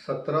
5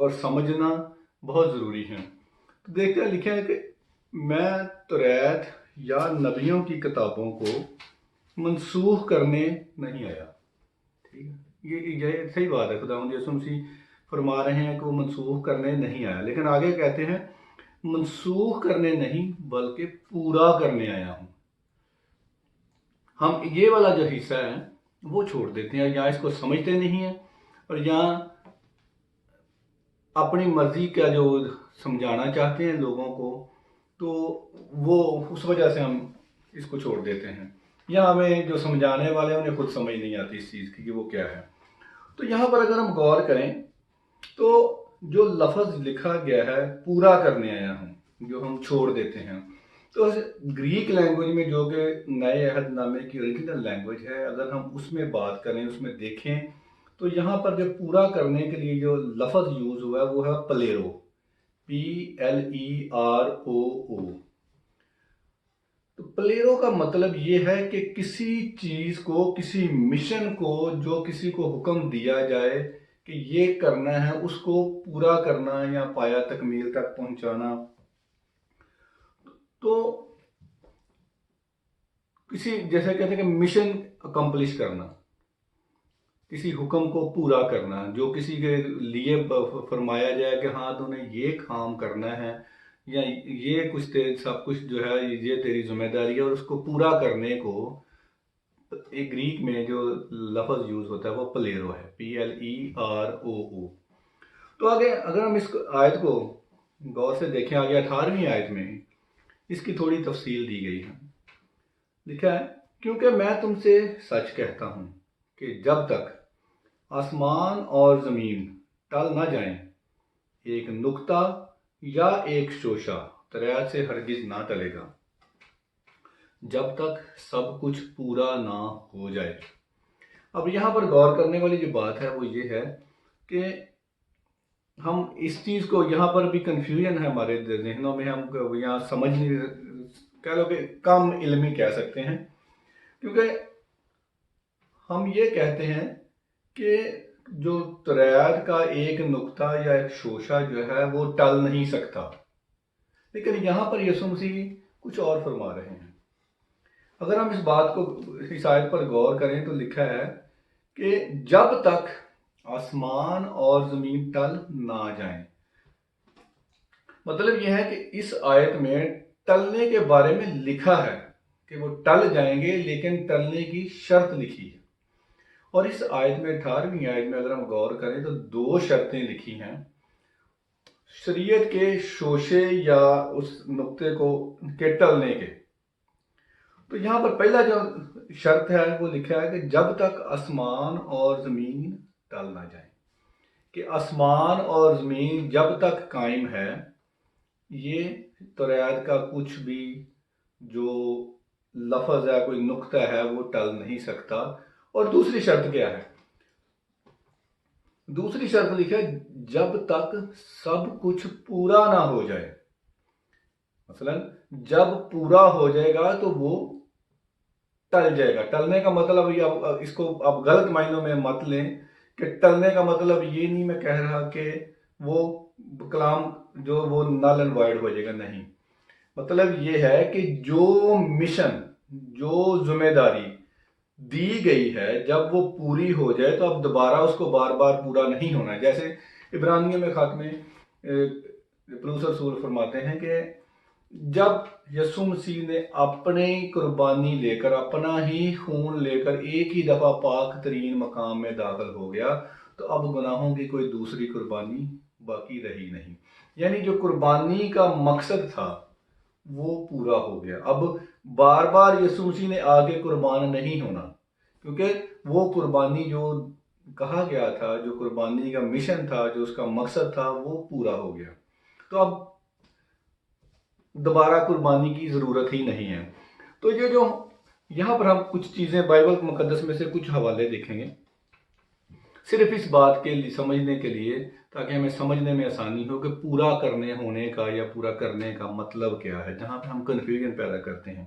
اور سمجھنا بہت ضروری ہے۔ تو دیکھتے ہیں لکھا ہے کہ میں توریت یا نبیوں کی کتابوں کو منسوخ کرنے نہیں آیا۔ ٹھیک ہے، یہ صحیح بات ہے، خداوند یسوع مسیح فرما رہے ہیں کہ وہ منسوخ کرنے نہیں آیا، لیکن آگے کہتے ہیں منسوخ کرنے نہیں بلکہ پورا کرنے آیا ہوں۔ ہم یہ والا جو حصہ ہے وہ چھوڑ دیتے ہیں، یا اس کو سمجھتے نہیں ہیں، اور یہاں اپنی مرضی کا جو سمجھانا چاہتے ہیں لوگوں کو، تو وہ اس وجہ سے ہم اس کو چھوڑ دیتے ہیں، یا ہمیں جو سمجھانے والے ہیں انہیں خود سمجھ نہیں آتی اس چیز کی کہ وہ کیا ہے۔ تو یہاں پر اگر ہم غور کریں تو جو لفظ لکھا گیا ہے پورا کرنے آیا ہوں، جو ہم چھوڑ دیتے ہیں، تو گریک لینگویج میں جو کہ نئے عہد نامے کی اوریجنل لینگویج ہے، اگر ہم اس میں بات کریں، اس میں دیکھیں، تو یہاں پر جو پورا کرنے کے لیے جو لفظ یوز ہوا ہے وہ ہے پلیرو، PLERO۔ تو پلیرو کا مطلب یہ ہے کہ کسی چیز کو، کسی مشن کو جو کسی کو حکم دیا جائے کہ یہ کرنا ہے، اس کو پورا کرنا یا پایا تکمیل تک پہنچانا۔ تو کسی جیسے کہتے ہیں کہ مشن اکمپلش کرنا، کسی حکم کو پورا کرنا، جو کسی کے لیے فرمایا جائے کہ ہاں تو نے یہ کام کرنا ہے، یا یہ کچھ سب کچھ جو ہے یہ تیری ذمہ داری ہے، اور اس کو پورا کرنے کو ایک گریک میں جو لفظ یوز ہوتا ہے وہ پلیرو ہے، PLERO۔ تو آگے اگر ہم اس آیت کو غور سے دیکھیں، آگے 18ویں آیت میں اس کی تھوڑی تفصیل دی گئی ہے۔ لکھا ہے کیونکہ میں تم سے سچ کہتا ہوں کہ جب تک آسمان اور زمین ٹل نہ جائیں، ایک نقطہ یا ایک شوشہ توریت سے ہرگز نہ ٹلے گا، جب تک سب کچھ پورا نہ ہو جائے۔ اب یہاں پر غور کرنے والی جو بات ہے وہ یہ ہے کہ ہم اس چیز کو، یہاں پر بھی کنفیوژن ہے ہمارے ذہنوں میں، ہم یہاں سمجھ نہیں، کہہ لو کہ کم علمی کہہ سکتے ہیں، کیونکہ ہم یہ کہتے ہیں کہ جو توریت کا ایک نقطہ یا ایک شوشہ جو ہے وہ ٹل نہیں سکتا، لیکن یہاں پر یسوع مسیح کچھ اور فرما رہے ہیں۔ اگر ہم اس بات کو، اس آیت پر غور کریں تو لکھا ہے کہ جب تک آسمان اور زمین ٹل نہ جائیں، مطلب یہ ہے کہ اس آیت میں ٹلنے کے بارے میں لکھا ہے کہ وہ ٹل جائیں گے، لیکن ٹلنے کی شرط لکھی ہے۔ اور اس آیت میں 18ویں آیت میں اگر ہم غور کریں تو 2 شرطیں لکھی ہیں شریعت کے شوشے یا اس نقطے کو کے ٹلنے کے۔ تو یہاں پر پہلا جو شرط ہے وہ لکھا ہے کہ جب تک آسمان اور زمین ٹل نہ جائیں، کہ آسمان اور زمین جب تک قائم ہے، یہ توریت کا کچھ بھی جو لفظ ہے، کوئی نقطہ ہے، وہ ٹل نہیں سکتا۔ اور دوسری شرط کیا ہے؟ دوسری شرط لکھا ہے جب تک سب کچھ پورا نہ ہو جائے۔ مثلا جب پورا ہو جائے گا تو وہ ٹل جائے گا۔ ٹلنے کا مطلب اس کو اب غلط معنوں میں مت لیں کہ ٹلنے کا مطلب یہ نہیں میں کہہ رہا کہ وہ کلام جو وہ نل اینڈ وائڈ ہو جائے گا، نہیں۔ مطلب یہ ہے کہ جو مشن، جو ذمہ داری دی گئی ہے، جب وہ پوری ہو جائے تو اب دوبارہ اس کو بار بار پورا نہیں ہونا ہے۔ جیسے عبرانیوں میں خط میں پولس رسول فرماتے ہیں کہ جب یسوع مسیح نے اپنی قربانی لے کر، اپنا ہی خون لے کر ایک ہی دفعہ پاک ترین مقام میں داخل ہو گیا، تو اب گناہوں کی کوئی دوسری قربانی باقی رہی نہیں۔ یعنی جو قربانی کا مقصد تھا وہ پورا ہو گیا۔ اب بار بار یسوع مسیح نے آگے قربان نہیں ہونا، کیونکہ وہ قربانی جو کہا گیا تھا، جو قربانی کا مشن تھا، جو اس کا مقصد تھا، وہ پورا ہو گیا۔ تو اب دوبارہ قربانی کی ضرورت ہی نہیں ہے۔ تو یہ جو یہاں پر ہم کچھ چیزیں بائبل مقدس میں سے کچھ حوالے دیکھیں گے، صرف اس بات کے لیے سمجھنے کے لیے، تاکہ ہمیں سمجھنے میں آسانی ہو کہ پورا کرنے ہونے کا یا پورا کرنے کا مطلب کیا ہے، جہاں پہ ہم کنفیوژن پیدا کرتے ہیں۔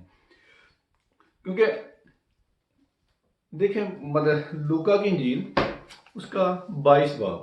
کیونکہ دیکھیں لوکا کی انجیل، اس کا 22 باب،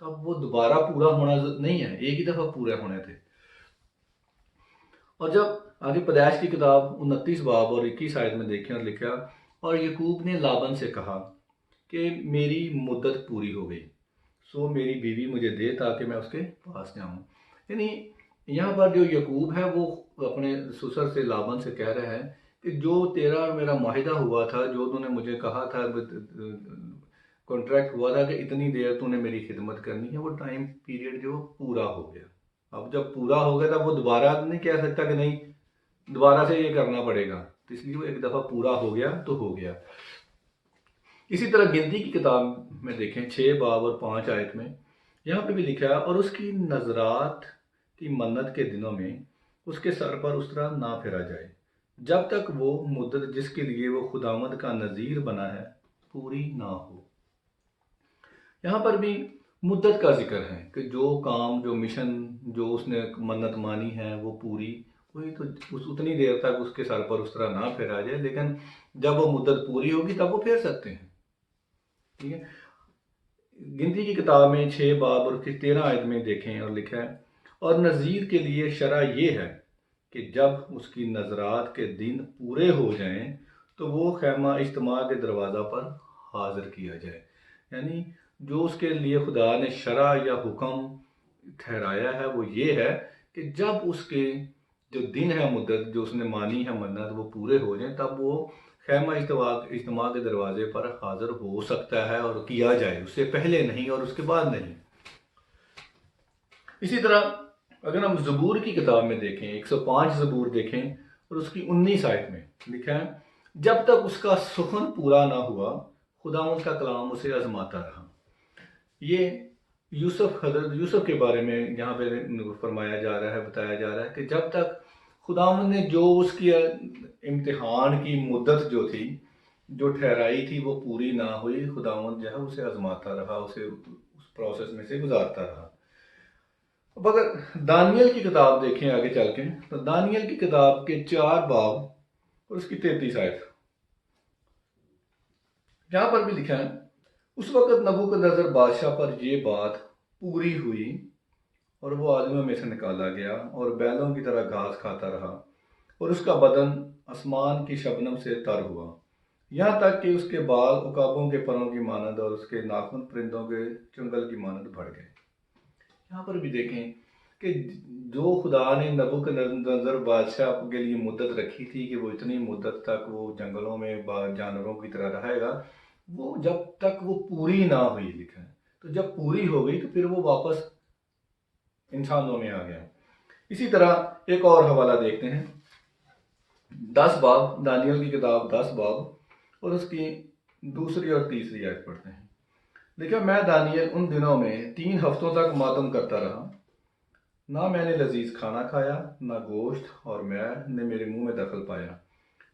تو اب وہ دوبارہ پورا ہونا نہیں ہے، ایک ہی دفعہ پورے ہونے تھے۔ اور جب آگے پیدائش کی کتاب 29 باب اور 21 آیت میں دیکھیں اور لکھا، اور یعقوب نے لابن سے کہا کہ میری مدت پوری ہو گئی، سو میری بیوی مجھے دے تاکہ میں اس کے پاس جاؤں۔ یعنی یہاں پر جو یعقوب ہے وہ اپنے سسر سے لابن سے کہہ رہا ہے کہ جو تیرا اور میرا معاہدہ ہوا تھا، جو تو نے مجھے کہا تھا، کانٹریکٹ ہوا تھا کہ اتنی دیر تو نے میری خدمت کرنی ہے، وہ ٹائم پیریڈ جو پورا ہو گیا۔ اب جب پورا ہو گیا تب وہ دوبارہ نہیں کہہ سکتا کہ نہیں دوبارہ سے یہ کرنا پڑے گا، تو اس لیے وہ ایک دفعہ پورا ہو گیا تو ہو گیا۔ اسی طرح گنتی کی کتاب میں دیکھیں 6 باب اور 5 آیت میں یہاں پہ بھی لکھا ہے، اور اس کی نذرات کی منت کے دنوں میں اس کے سر پر اس طرح نہ پھیرا جائے جب تک وہ مدت جس کے لیے وہ خداوند کا نذیر بنا ہے پوری نہ ہو۔ یہاں پر بھی مدت کا ذکر ہے کہ جو کام، جو مشن، جو اس نے منت مانی ہے وہ پوری ہوئی تو اتنی دیر تک اس کے سر پر اس طرح نہ پھیرا جائے، لیکن جب وہ مدت پوری ہوگی تب وہ پھیر سکتے ہیں۔ ٹھیک ہے، گنتی کی کتاب میں 6 باب اور 13 آیت میں دیکھیں اور لکھا ہے، اور نذیر کے لیے شرع یہ ہے کہ جب اس کی نذرات کے دن پورے ہو جائیں تو وہ خیمہ اجتماع کے دروازہ پر حاضر کیا جائے۔ یعنی جو اس کے لیے خدا نے شرع یا حکم ٹھہرایا ہے وہ یہ ہے کہ جب اس کے جو دن ہے، مدت جو اس نے مانی ہے منت، وہ پورے ہو جائیں تب وہ خیمہ اجتماع کے دروازے پر حاضر ہو سکتا ہے اور کیا جائے، اس سے پہلے نہیں اور اس کے بعد نہیں۔ اسی طرح اگر ہم زبور کی کتاب میں دیکھیں 105 زبور دیکھیں اور اس کی 19 آیت میں لکھا ہے، جب تک اس کا سخن پورا نہ ہوا خداوند کا کلام اسے آزماتا رہا۔ یہ حضرت یوسف کے بارے میں یہاں پہ فرمایا جا رہا ہے، بتایا جا رہا ہے کہ جب تک خداوند نے جو اس کی امتحان کی مدت جو تھی، جو ٹھہرائی تھی، وہ پوری نہ ہوئی، خداوند جو ہے اسے آزماتا رہا، اسے اس پروسیس میں سے گزارتا رہا۔ اب اگر دانیل کی کتاب دیکھیں آگے چل کے تو دانیل کی کتاب کے 4 باب اور اس کی 33 آیت، یہاں پر بھی لکھا ہے، اس وقت نبوکدنضر بادشاہ پر یہ بات پوری ہوئی اور وہ آدمیوں میں سے نکالا گیا اور بیلوں کی طرح گھاس کھاتا رہا، اور اس کا بدن آسمان کی شبنم سے تر ہوا، یہاں تک کہ اس کے بال عقابوں کے پروں کی مانند اور اس کے ناخن پرندوں کے چنگل کی مانند بڑھ گئے۔ یہاں پر بھی دیکھیں کہ جو خدا نے نبوکدنضر بادشاہ کے لیے مدت رکھی تھی کہ وہ اتنی مدت تک وہ جنگلوں میں جانوروں کی طرح رہے گا، وہ جب تک وہ پوری نہ ہوئی، لکھا ہے، تو جب پوری ہو گئی تو پھر وہ واپس انسانوں میں آ گیا۔ اسی طرح ایک اور حوالہ دیکھتے ہیں 10 باب، دانیل کی کتاب 10 باب اور اس کی 2 اور 3 آیت پڑھتے ہیں۔ دیکھا، میں دانیل ان دنوں میں 3 ہفتوں تک ماتم کرتا رہا، نہ میں نے لذیذ کھانا کھایا، نہ گوشت اور میں نے میرے منہ میں دخل پایا،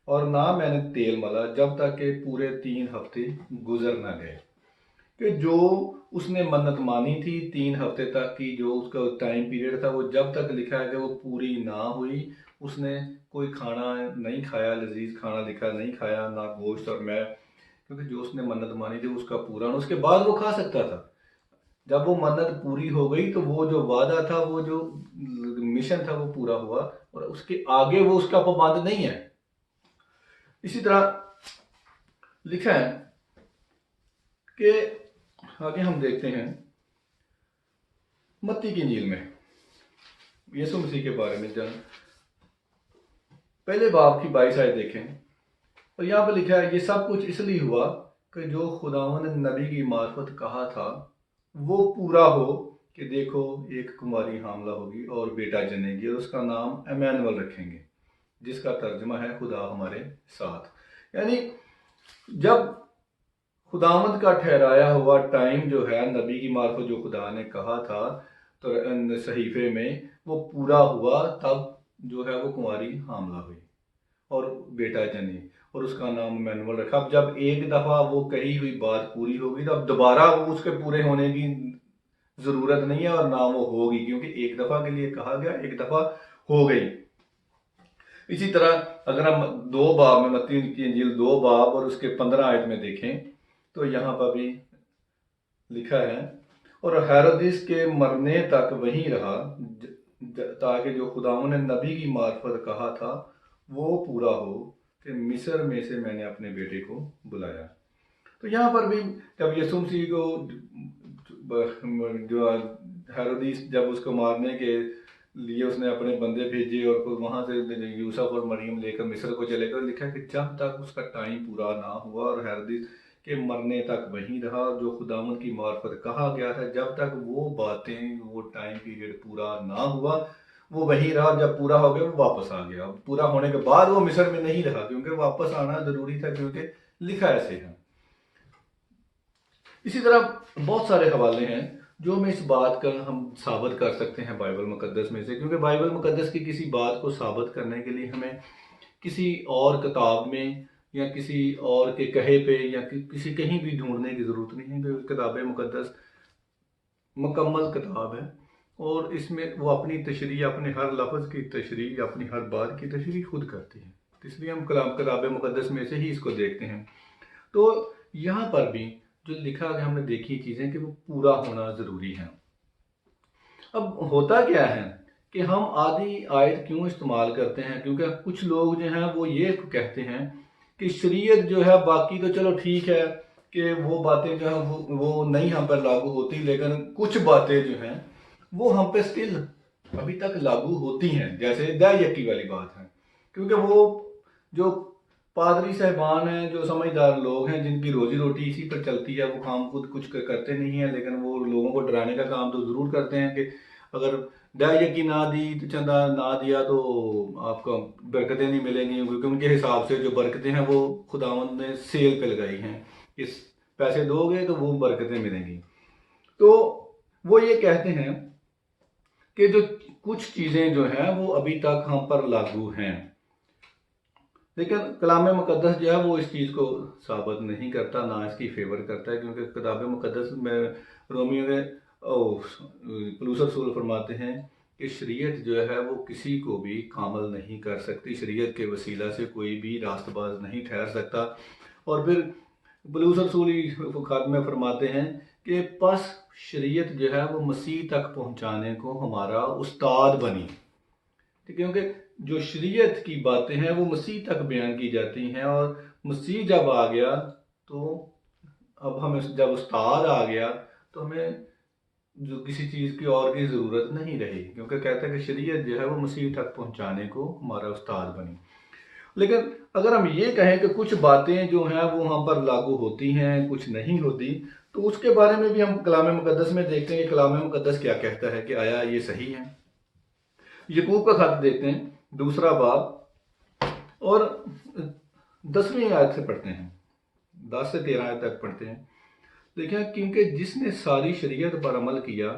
اور نہ میں نے تیل ملا جب تک کہ پورے 3 ہفتے گزر نہ گئے۔ کہ جو اس نے منت مانی تھی 3 ہفتے تک کی، جو اس کا ٹائم پیریڈ تھا، وہ جب تک لکھا ہے کہ وہ پوری نہ ہوئی اس نے کوئی کھانا نہیں کھایا، لذیذ کھانا لکھا نہیں کھایا، نہ گوشت اور میں، کیونکہ جو اس نے منت مانی تھی اس کا پورا، اس کے بعد وہ کھا سکتا تھا۔ جب وہ منت پوری ہو گئی تو وہ جو وعدہ تھا، وہ جو مشن تھا وہ پورا ہوا، اور اس کے آگے وہ اس کا پابند نہیں ہے۔ اسی طرح لکھا ہے کہ آگے ہم دیکھتے ہیں متی کی انجیل میں یسوع مسیح کے بارے میں پہلے باب کی 22 آیت دیکھیں، اور یہاں پہ لکھا ہے، یہ سب کچھ اس لیے ہوا کہ جو خداوند نے نبی کی معرفت کہا تھا وہ پورا ہو کہ دیکھو ایک کماری حاملہ ہوگی اور بیٹا جنے گی اور اس کا نام ایمانویل رکھیں گے، جس کا ترجمہ ہے خدا ہمارے ساتھ۔ یعنی جب خداوند کا ٹھہرایا ہوا ٹائم جو ہے، نبی کی معرفت جو خدا نے کہا تھا تو صحیفے میں وہ پورا ہوا، تب جو ہے وہ کماری حاملہ ہوئی اور بیٹا جنی اور اس کا نام ایمانویل رکھا۔ اب جب ایک دفعہ وہ کہی ہوئی بات پوری ہوگی تو اب دوبارہ وہ اس کے پورے ہونے کی ضرورت نہیں ہے اور نہ وہ ہوگی، کیونکہ ایک دفعہ کے لیے کہا گیا، ایک دفعہ ہو گئی۔ اسی طرح اگر ہم 2 باب میں متی کی انجیل 2 باب اور اس کے 15 آیت میں دیکھیں تو یہاں پر بھی لکھا ہے، اور ہیرودیس کے مرنے تک وہیں رہا تاکہ جو خداوند نے نبی کی معرفت کہا تھا وہ پورا ہو کہ مصر میں سے میں نے اپنے بیٹے کو بلایا۔ تو یہاں پر بھی جب یسوع مسیح کو جو ہیرودیس جب اس کو مارنے کے لیے اس نے اپنے بندے بھیجے اور پھر وہاں سے یوسف اور مریم لے کر مصر کو چلے گئے، لکھا کہ جب تک اس کا ٹائم پورا نہ ہوا اور ہیرودیس کے مرنے تک وہیں رہا، جو خداوند کی معرفت کہا گیا تھا جب تک وہ باتیں وہ ٹائم پیریڈ پورا نہ ہوا وہ وہیں رہا، جب پورا ہو گیا وہ واپس آ گیا۔ پورا ہونے کے بعد وہ مصر میں نہیں رہا کیونکہ واپس آنا ضروری تھا، کیونکہ لکھا ایسے ہے۔ اسی طرح بہت سارے حوالے ہیں جو ہمیں اس بات کا ہم ثابت کر سکتے ہیں بائبل مقدس میں سے، کیونکہ بائبل مقدس کی کسی بات کو ثابت کرنے کے لیے ہمیں کسی اور کتاب میں یا کسی اور کے کہے پہ یا کسی کہیں بھی ڈھونڈنے کی ضرورت نہیں ہے، کیونکہ کتاب مقدس مکمل کتاب ہے اور اس میں وہ اپنی تشریح، اپنے ہر لفظ کی تشریح، اپنی ہر بات کی تشریح خود کرتی ہے، اس لیے ہم کتاب مقدس میں سے ہی اس کو دیکھتے ہیں۔ تو یہاں پر بھی جو لکھا ہے ہم نے دیکھی چیزیں کہ وہ پورا ہونا ضروری ہے۔ اب ہوتا کیا ہے کہ ہم آدھی آیت کیوں استعمال کرتے ہیں، کیونکہ کچھ لوگ جو ہیں وہ یہ کہتے ہیں کہ شریعت جو ہے باقی تو چلو ٹھیک ہے کہ وہ باتیں جو ہیں وہ نہیں ہم پر لاگو ہوتی، لیکن کچھ باتیں جو ہیں وہ ہم پہ سٹل ابھی تک لاگو ہوتی ہیں، جیسے دہ یکی والی بات ہے، کیونکہ وہ جو پادری صاحبان ہیں، جو سمجھدار لوگ ہیں جن کی روزی روٹی اسی پر چلتی ہے، وہ کام خود کچھ کرتے نہیں ہیں، لیکن وہ لوگوں کو ڈرانے کا کام تو ضرور کرتے ہیں کہ اگر دہ یکی نہ دی تو چندہ نہ دیا تو آپ کو برکتیں نہیں ملیں گی، کیونکہ ان کے حساب سے جو برکتیں ہیں وہ خداوند نے سیل پہ لگائی ہیں، اس پیسے دو گے تو وہ برکتیں ملیں گی۔ تو وہ یہ کہتے ہیں کہ جو کچھ چیزیں جو ہیں وہ ابھی تک ہم پر لاگو ہیں، لیکن کلام مقدس جو ہے وہ اس چیز کو ثابت نہیں کرتا، نہ اس کی فیور کرتا ہے، کیونکہ کتاب مقدس میں رومیو میں پولس رسول فرماتے ہیں کہ شریعت جو ہے وہ کسی کو بھی کامل نہیں کر سکتی، شریعت کے وسیلہ سے کوئی بھی راست باز نہیں ٹھہر سکتا۔ اور پھر پولس رسول خط میں فرماتے ہیں کہ پس شریعت جو ہے وہ مسیح تک پہنچانے کو ہمارا استاد بنی، کیونکہ جو شریعت کی باتیں ہیں وہ مسیح تک بیان کی جاتی ہیں، اور مسیح جب آ گیا تو اب ہمیں جب استاد آ گیا تو ہمیں جو کسی چیز کی اور کی ضرورت نہیں رہی، کیونکہ کہتا ہے کہ شریعت جو ہے وہ مسیح تک پہنچانے کو ہمارا استاد بنی۔ لیکن اگر ہم یہ کہیں کہ کچھ باتیں جو ہیں وہ ہم پر لاگو ہوتی ہیں، کچھ نہیں ہوتی، تو اس کے بارے میں بھی ہم کلام مقدس میں دیکھتے ہیں کہ کلام مقدس کیا کہتا ہے، کہ آیا یہ صحیح ہے۔ یعقوب کا خط دیکھتے ہیں، دوسرا باب اور 10ویں آیت سے پڑھتے ہیں، 10 سے 13 آیت تک پڑھتے ہیں۔ دیکھیں، کیونکہ جس نے ساری شریعت پر عمل کیا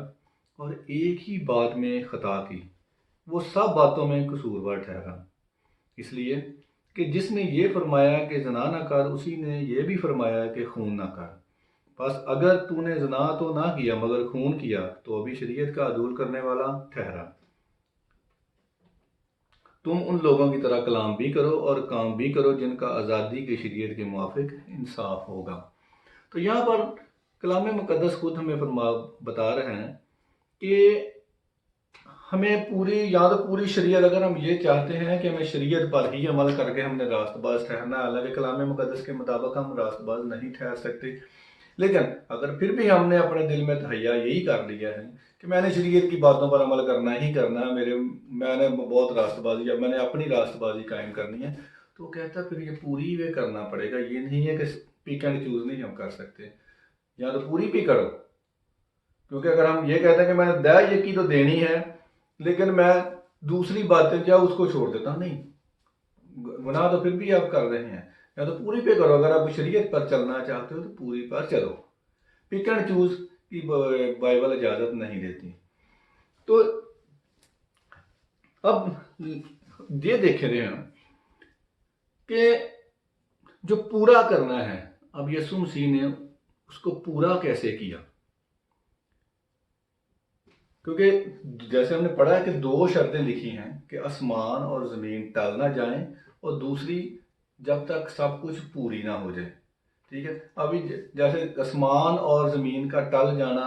اور ایک ہی بات میں خطا کی، وہ سب باتوں میں قصوروار ٹھہرا، اس لیے کہ جس نے یہ فرمایا کہ زنا نہ کر، اسی نے یہ بھی فرمایا کہ خون نہ کر۔ بس اگر تو نے زنا تو نہ کیا مگر خون کیا تو ابھی شریعت کا عدول کرنے والا ٹھہرا۔ تم ان لوگوں کی طرح کلام بھی کرو اور کام بھی کرو جن کا آزادی کی شریعت کے موافق انصاف ہوگا۔ تو یہاں پر کلام مقدس خود ہمیں بتا رہے ہیں کہ ہمیں پوری شریعت، اگر ہم یہ چاہتے ہیں کہ ہمیں شریعت پر ہی عمل کر کے ہم نے راست باز ٹھہرنا ہے، حالانکہ کلام مقدس کے مطابق ہم راست باز نہیں ٹھہر سکتے، لیکن اگر پھر بھی ہم نے اپنے دل میں تہیا یہی کر لیا ہے کہ میں نے شریعت کی باتوں پر عمل کرنا ہی کرنا ہے، میں نے بہت راست بازی، یا میں نے اپنی راست بازی قائم کرنی ہے، تو وہ کہتا ہے پھر یہ پوری وے کرنا پڑے گا، یہ نہیں ہے کہ پک اینڈ چوز نہیں ہم کر سکتے، یا تو پوری بھی کرو، کیونکہ اگر ہم یہ کہتے ہیں کہ میں نے دہ یکی تو دینی ہے لیکن میں دوسری باتیں کیا اس کو چھوڑ دیتا ہوں، نہیں، گناہ تو پھر بھی آپ کر رہے ہیں، یا تو پوری پہ کرو، اگر آپ شریعت پر چلنا چاہتے ہو تو پوری پر چلو، پک اینڈ چوز کی بائبل اجازت نہیں دیتی۔ تو اب یہ دیکھ رہے ہیں کہ جو پورا کرنا ہے، اب یسوع مسیح نے اس کو پورا کیسے کیا، کیونکہ جیسے ہم نے پڑھا ہے کہ 2 شرطیں لکھی ہیں کہ آسمان اور زمین ٹل نہ جائیں، اور دوسری جب تک سب کچھ پوری نہ ہو جائے، ٹھیک ہے۔ ابھی جیسے آسمان اور زمین کا ٹل جانا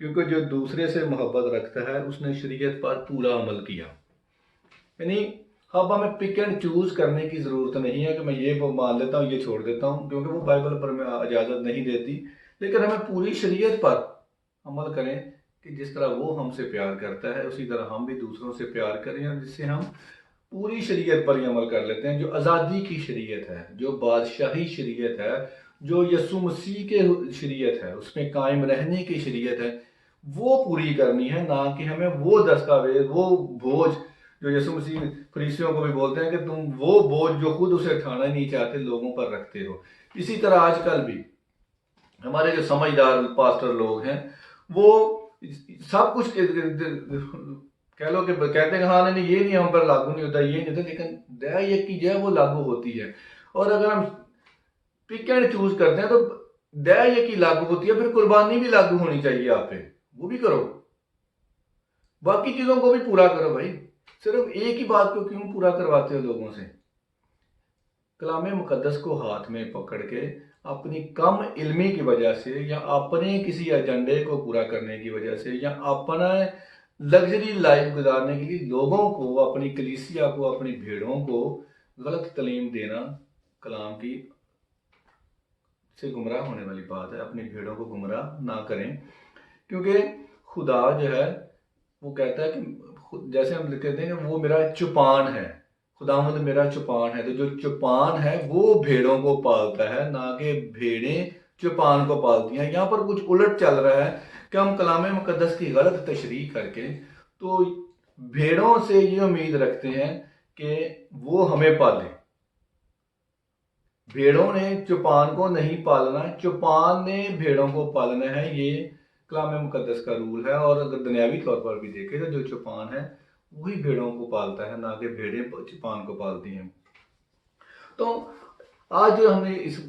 کیونکہ جو دوسرے سے محبت رکھتا ہے اس نے شریعت پر پورا عمل کیا. یعنی اب ہمیں پک اینڈ چوز کرنے کی ضرورت نہیں ہے کہ میں یہ مان لیتا ہوں یہ چھوڑ دیتا ہوں، کیونکہ وہ بائبل پر میں اجازت نہیں دیتی. لیکن ہمیں پوری شریعت پر عمل کریں کہ جس طرح وہ ہم سے پیار کرتا ہے اسی طرح ہم بھی دوسروں سے پیار کریں، اور جس سے ہم پوری شریعت پر ہی عمل کر لیتے ہیں. جو آزادی کی شریعت ہے، جو بادشاہی شریعت ہے، جو یسوع مسیح کے شریعت ہے، اس میں قائم رہنے کی شریعت ہے، وہ پوری کرنی ہے. نہ کہ ہمیں وہ دستاویز، وہ بوجھ جو یسوع مسیح فریسیوں کو بھی بولتے ہیں کہ تم وہ بوجھ جو خود اسے اٹھانا نہیں چاہتے لوگوں پر رکھتے ہو. اسی طرح آج کل بھی ہمارے جو سمجھدار پاسٹر لوگ ہیں وہ سب کچھ کہہ لو کہ کہتے ہیں کہ ہاں نہیں یہ نہیں ہم پر لاگو نہیں ہوتا، یہ نہیں ہوتا، لیکن دیا یہ کی جو ہے وہ لاگو ہوتی ہے. اور اگر ہم پک اینڈ چوز کرتے ہیں تو دیا یہ کی لاگو ہوتی ہے، پھر قربانی بھی لاگو ہونی چاہیے آپ پہ، وہ بھی کرو، باقی چیزوں کو بھی پورا کرو بھائی. صرف ایک ہی بات کو کیوں پورا کرواتے ہو لوگوں سے؟ کلام مقدس کو ہاتھ میں پکڑ کے اپنی کم علمی کی وجہ سے یا اپنے کسی ایجنڈے کو پورا کرنے کی وجہ سے یا اپنا لگژری لائف گزارنے کے لیے لوگوں کو، اپنی کلیسیا کو، اپنی بھیڑوں کو غلط تعلیم دینا کلام کی سے گمراہ ہونے والی بات ہے. اپنی بھیڑوں کو گمراہ نہ کریں، کیونکہ خدا جو ہے وہ کہتا ہے کہ جیسے ہم کہتے ہیں کہ وہ میرا چوپان ہے، خداوند میرا چوپان ہے. تو جو چوپان ہے وہ بھیڑوں کو پالتا ہے، نہ کہ بھیڑیں چوپان کو پالتی ہیں. یہاں پر کچھ الٹ چل رہا ہے کہ ہم کلام مقدس کی غلط تشریح کر کے تو بھیڑوں سے یہ امید رکھتے ہیں کہ وہ ہمیں پالیں. بھیڑوں نے چوپان کو نہیں پالنا، چوپان نے بھیڑوں کو پالنا ہے. یہ کلام مقدس کا رول ہے. اور اگر دنیاوی طور پر بھی دیکھیں تو جو چوپان ہے وہی بھیڑوں کو پالتا ہے، نہ کہ بھیڑیں چوپان کو پالتی ہیں. تو آج ہم نے اس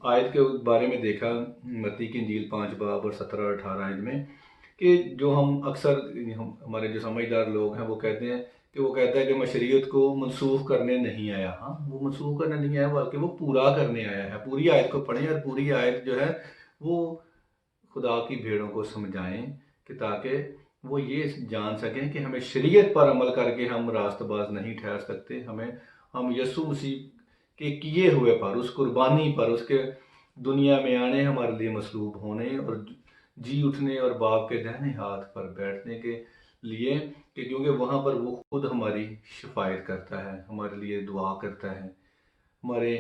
آیت کے بارے میں دیکھا متی کی انجیل 5 باب اور 17-18 آیت میں کہ جو ہم اکثر ہمارے جو سمجھدار لوگ ہیں وہ کہتے ہیں کہ وہ کہتا ہے کہ میں شریعت کو منسوخ کرنے نہیں آیا. ہاں وہ منسوخ کرنے نہیں آیا بلکہ وہ پورا کرنے آیا ہے. پوری آیت کو پڑھیں اور پوری آیت جو ہے وہ خدا کی بھیڑوں کو سمجھائیں کہ تاکہ وہ یہ جان سکیں کہ ہمیں شریعت پر عمل کر کے ہم راست باز نہیں ٹھہر سکتے. ہم یسوع مسیح کے کیے ہوئے پر، اس قربانی پر، اس کے دنیا میں آنے، ہمارے لیے مصلوب ہونے اور جی اٹھنے اور باپ کے دہنے ہاتھ پر بیٹھنے کے لیے، کہ کیونکہ وہاں پر وہ خود ہماری شفاعت کرتا ہے، ہمارے لیے دعا کرتا ہے. ہمارے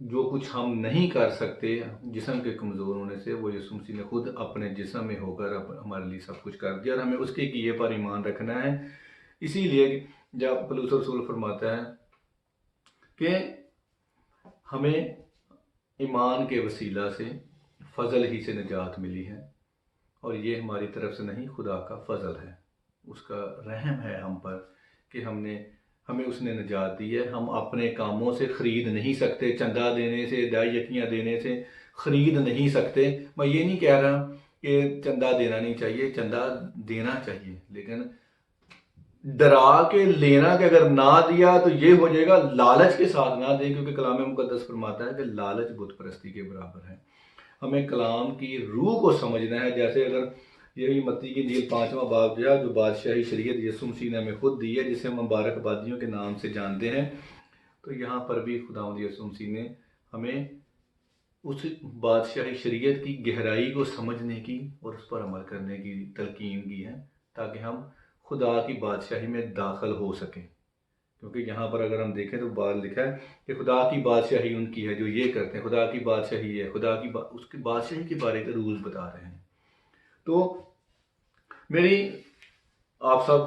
جو کچھ ہم نہیں کر سکتے جسم کے کمزور ہونے سے، وہ یسوع مسیح نے خود اپنے جسم میں ہو کر ہمارے لیے سب کچھ کر دیا، اور ہمیں اس کے کیے پر ایمان رکھنا ہے. اسی لیے جب پولس رسول فرماتا ہے کہ ہمیں ایمان کے وسیلہ سے فضل ہی سے نجات ملی ہے، اور یہ ہماری طرف سے نہیں، خدا کا فضل ہے، اس کا رحم ہے ہم پر کہ ہمیں اس نے نجات دی ہے. ہم اپنے کاموں سے خرید نہیں سکتے، چندہ دینے سے، دائیکیاں دینے سے خرید نہیں سکتے. میں یہ نہیں کہہ رہا کہ چندہ دینا نہیں چاہیے، چندہ دینا چاہیے، لیکن ڈرا کے لینا کہ اگر نہ دیا تو یہ ہو جائے گا، لالچ کے ساتھ نہ دیں، کیونکہ کلام مقدس فرماتا ہے کہ لالچ بت پرستی کے برابر ہے. ہمیں کلام کی روح کو سمجھنا ہے. جیسے اگر یہی متی کی انجیل 5واں باب جو بادشاہی شریعت یسوع مسیح نے ہمیں خود دی ہے، جسے ہم مبارک بادیوں کے نام سے جانتے ہیں، تو یہاں پر بھی خداوند یسوع مسیح نے ہمیں اس بادشاہی شریعت کی گہرائی کو سمجھنے کی اور اس پر عمل کرنے کی تلقین کی ہے، تاکہ ہم خدا کی بادشاہی میں داخل ہو سکیں. کیونکہ یہاں پر اگر ہم دیکھیں تو بات لکھا ہے کہ خدا کی بادشاہی ان کی ہے جو یہ کرتے ہیں. خدا کی بادشاہی ہے، خدا کی اس کی بادشاہی کے بارے میں رولز بتا رہے ہیں. تو میری آپ سب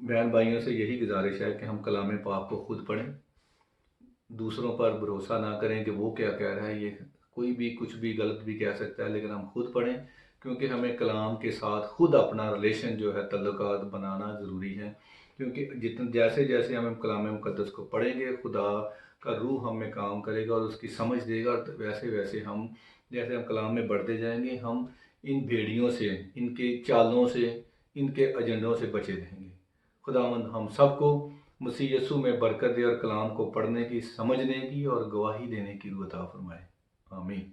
بہن بھائیوں سے یہی گزارش ہے کہ ہم کلام پاک کو خود پڑھیں، دوسروں پر بھروسہ نہ کریں کہ وہ کیا کہہ رہا ہے. یہ کوئی بھی کچھ بھی غلط بھی کہہ سکتا ہے، لیکن ہم خود پڑھیں، کیونکہ ہمیں کلام کے ساتھ خود اپنا ریلیشن جو ہے، تعلقات بنانا ضروری ہے. کیونکہ جیسے جیسے ہم کلام مقدس کو پڑھیں گے، خدا کا روح ہم میں کام کرے گا اور اس کی سمجھ دے گا، اور ویسے ویسے جیسے ہم کلام میں بڑھتے جائیں گے، ہم ان بھیڑیوں سے، ان کے چالوں سے، ان کے ایجنڈوں سے بچے رہیں گے. خداوند ہم سب کو مسیح یسوع میں برکت دے اور کلام کو پڑھنے کی، سمجھنے کی اور گواہی دینے کی روح عطا فرمائے. آمین.